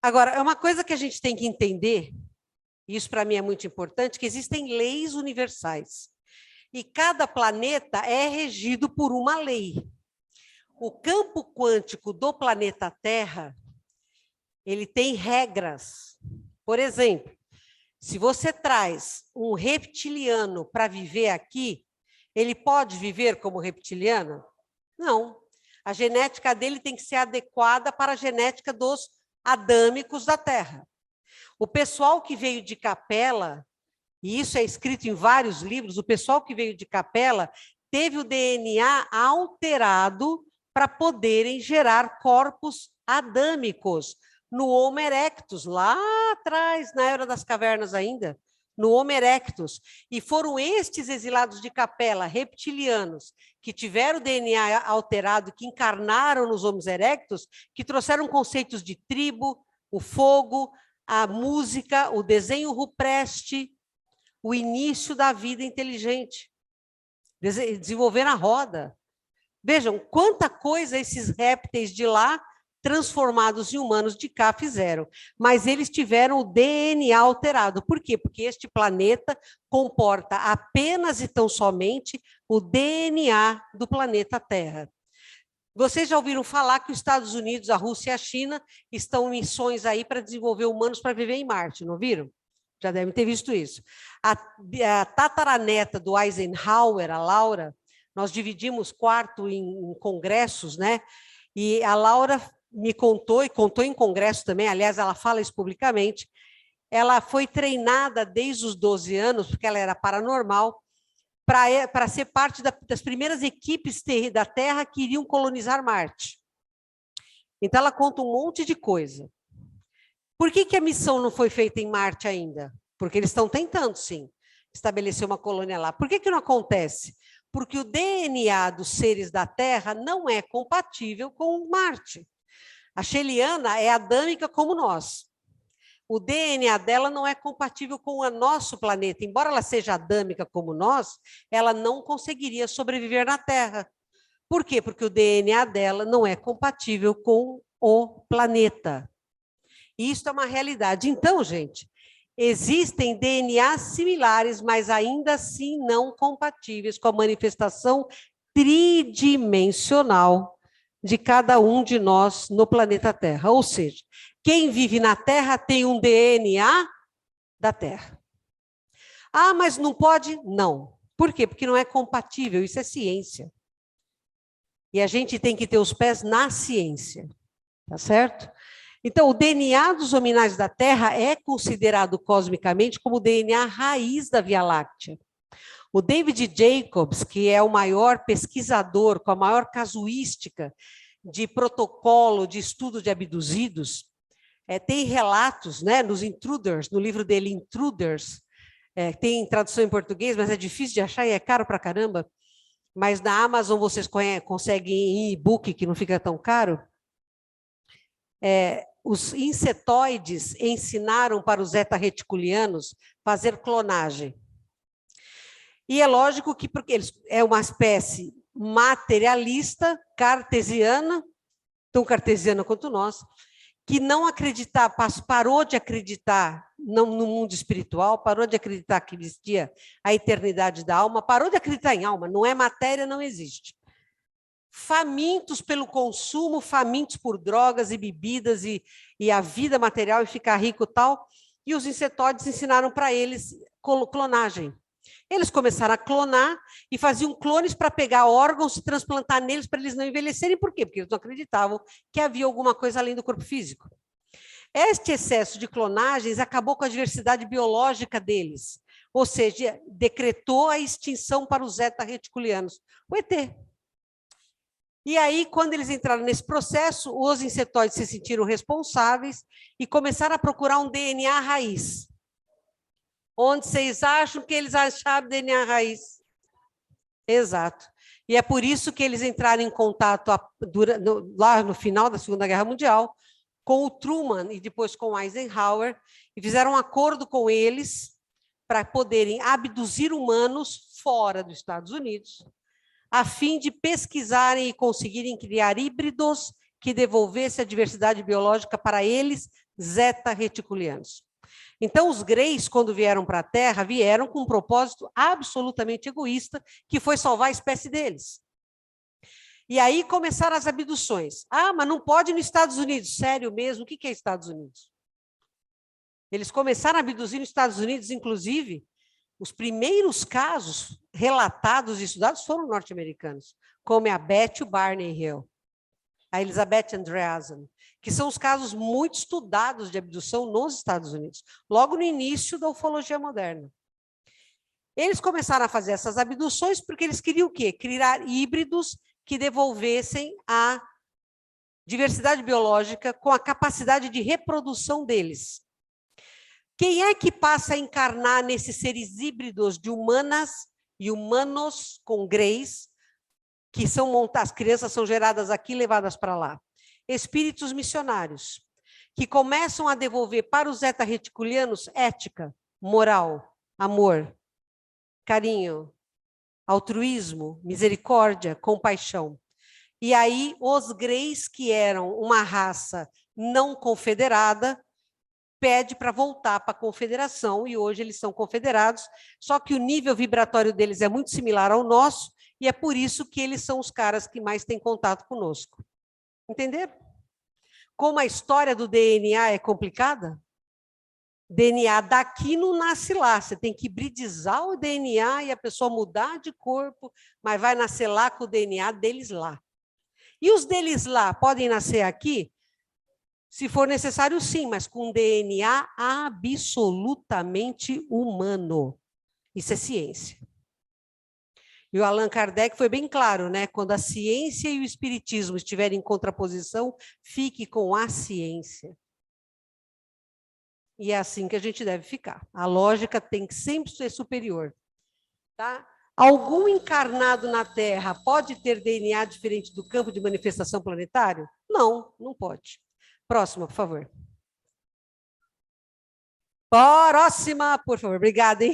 Agora, é uma coisa que a gente tem que entender, e isso para mim é muito importante, que existem leis universais. E cada planeta é regido por uma lei. O campo quântico do planeta Terra, ele tem regras. Por exemplo, se você traz um reptiliano para viver aqui, ele pode viver como reptiliano? Não. A genética dele tem que ser adequada para a genética dos adâmicos da Terra. O pessoal que veio de Capela, e isso é escrito em vários livros, o pessoal que veio de Capela teve o DNA alterado para poderem gerar corpos adâmicos no Homo erectus, lá atrás, na Era das Cavernas ainda, no Homo erectus. E foram estes exilados de Capela, reptilianos, que tiveram o DNA alterado, que encarnaram nos Homo erectus, que trouxeram conceitos de tribo, o fogo, a música, o desenho rupestre, o início da vida inteligente. Desenvolver a roda. Vejam quanta coisa esses répteis de lá, transformados em humanos de cá, fizeram. Mas eles tiveram o DNA alterado. Por quê? Porque este planeta comporta apenas e tão somente o DNA do planeta Terra. Vocês já ouviram falar que os Estados Unidos, a Rússia e a China estão em missões aí para desenvolver humanos para viver em Marte, não viram? Já devem ter visto isso. A tataraneta do Eisenhower, a Laura, nós dividimos quarto em congressos, né? E a Laura me contou, e contou em congresso também, aliás, ela fala isso publicamente, ela foi treinada desde os 12 anos, porque ela era paranormal, para ser parte das primeiras equipes da Terra que iriam colonizar Marte. Então, ela conta um monte de coisa. Por que a missão não foi feita em Marte ainda? Porque eles estão tentando, sim, estabelecer uma colônia lá. Por que não acontece? Porque o DNA dos seres da Terra não é compatível com Marte. A Sheliana é adâmica como nós. O DNA dela não é compatível com o nosso planeta. Embora ela seja adâmica como nós, ela não conseguiria sobreviver na Terra. Por quê? Porque o DNA dela não é compatível com o planeta. E isso é uma realidade. Então, gente, existem DNAs similares, mas ainda assim não compatíveis com a manifestação tridimensional de cada um de nós no planeta Terra. Ou seja, quem vive na Terra tem um DNA da Terra. Ah, mas não pode? Não. Por quê? Porque não é compatível, isso é ciência. E a gente tem que ter os pés na ciência, tá certo? Então, o DNA dos hominais da Terra é considerado cosmicamente como o DNA raiz da Via Láctea. O David Jacobs, que é o maior pesquisador, com a maior casuística de protocolo de estudo de abduzidos, tem relatos, né, nos Intruders, no livro dele, Intruders, tem tradução em português, mas é difícil de achar e é caro pra caramba, mas na Amazon vocês conseguem em e-book, que não fica tão caro. Os insetoides ensinaram para os zeta-reticulianos fazer clonagem. E é lógico que porque eles é uma espécie materialista, cartesiana, tão cartesiana quanto nós, que não acreditar, parou de acreditar no mundo espiritual, parou de acreditar que existia a eternidade da alma, parou de acreditar em alma, não é matéria, não existe. Famintos pelo consumo, famintos por drogas e bebidas e a vida material e ficar rico e tal, e os insetoides ensinaram para eles clonagem. Eles começaram a clonar e faziam clones para pegar órgãos e transplantar neles para eles não envelhecerem. Por quê? Porque eles não acreditavam que havia alguma coisa além do corpo físico. Este excesso de clonagens acabou com a diversidade biológica deles, ou seja, decretou a extinção para os zeta-reticulianos, o ET. E aí, quando eles entraram nesse processo, os insetoides se sentiram responsáveis e começaram a procurar um DNA raiz. Onde vocês acham que eles acharam DNA raiz? Exato. E é por isso que eles entraram em contato lá no final da Segunda Guerra Mundial com o Truman e depois com o Eisenhower e fizeram um acordo com eles para poderem abduzir humanos fora dos Estados Unidos, a fim de pesquisarem e conseguirem criar híbridos que devolvesse a diversidade biológica para eles, zeta-reticulianos. Então, os greys, quando vieram para a Terra, vieram com um propósito absolutamente egoísta, que foi salvar a espécie deles. E aí começaram as abduções. Ah, mas não pode nos Estados Unidos. Sério mesmo? O que é Estados Unidos? Eles começaram a abduzir nos Estados Unidos, inclusive, os primeiros casos relatados e estudados foram norte-americanos, como a Beth Barney Hill, a Elizabeth Andreasen, que são os casos muito estudados de abdução nos Estados Unidos, logo no início da ufologia moderna. Eles começaram a fazer essas abduções porque eles queriam o quê? Criar híbridos que devolvessem a diversidade biológica com a capacidade de reprodução deles. Quem é que passa a encarnar nesses seres híbridos de humanas e humanos com greys, que são montadas, as crianças são geradas aqui e levadas para lá? Espíritos missionários, que começam a devolver para os zeta-reticulianos ética, moral, amor, carinho, altruísmo, misericórdia, compaixão. E aí, os greys, que eram uma raça não confederada, pede para voltar para a confederação, e hoje eles são confederados, só que o nível vibratório deles é muito similar ao nosso, e é por isso que eles são os caras que mais têm contato conosco. Entenderam? Como a história do DNA é complicada? DNA daqui não nasce lá, você tem que hibridizar o DNA e a pessoa mudar de corpo, mas vai nascer lá com o DNA deles lá. E os deles lá podem nascer aqui? Se for necessário, sim, mas com DNA absolutamente humano. Isso é ciência. E o Allan Kardec foi bem claro, né? Quando a ciência e o espiritismo estiverem em contraposição, fique com a ciência. E é assim que a gente deve ficar. A lógica tem que sempre ser superior. Tá? Algum encarnado na Terra pode ter DNA diferente do campo de manifestação planetário? Não, não pode. Próxima, por favor. Próxima, por favor. Obrigada, hein?